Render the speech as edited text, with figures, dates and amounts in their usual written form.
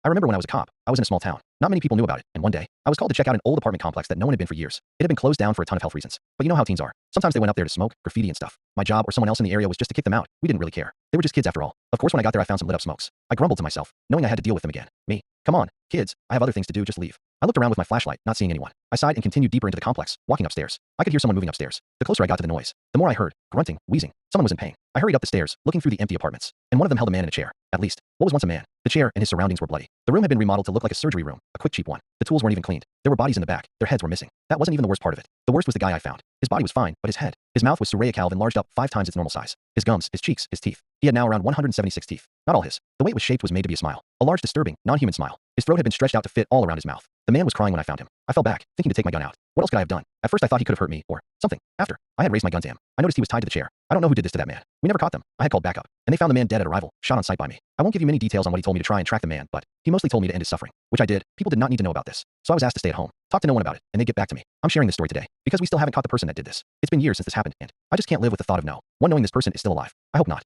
I remember when I was a cop, I was in a small town. Not many people knew about it, and one day, I was called to check out an old apartment complex that no one had been for years. It had been closed down for a ton of health reasons. But you know how teens are. Sometimes they went up there to smoke, graffiti and stuff. My job or someone else in the area was just to kick them out. We didn't really care. They were just kids after all. Of course when I got there I found some lit up smokes. I grumbled to myself, knowing I had to deal with them again. Me. Come on, kids, I have other things to do, just leave. I looked around with my flashlight, not seeing anyone. I sighed and continued deeper into the complex, walking upstairs. I could hear someone moving upstairs. The closer I got to the noise, the more I heard, grunting, wheezing. Someone was in pain. I hurried up the stairs, looking through the empty apartments, and one of them held a man in a chair. At least, what was once a man. The chair and his surroundings were bloody. The room had been remodeled to look like a surgery room, a quick cheap one. The tools weren't even cleaned. There were bodies in the back. Their heads were missing. That wasn't even the worst part of it. The worst was the guy I found. His body was fine, but his head. His mouth was Surreya Calv enlarged up 5 times its normal size. His gums, his cheeks, his teeth. He had now around 176 teeth. Not all his. The way it was shaped was made to be a smile. A large, disturbing, non-human smile. His throat had been stretched out to fit all around his mouth. The man was crying when I found him. I fell back, thinking to take my gun out. What else could I have done? At first I thought he could have hurt me, or something. After, I had raised my gun to him. I noticed he was tied to the chair. I don't know who did this to that man. We never caught them. I had called backup, and they found the man dead at arrival, shot on sight by me. I won't give you many details on what he told me to try and track the man, but he mostly told me to end his suffering, which I did. People did not need to know about this, so I was asked to stay at home, talk to no one about it, and they'd get back to me. I'm sharing this story today because we still haven't caught the person that did this. It's been years since this happened, and I just can't live with the thought of no one knowing this person is still alive. I hope not.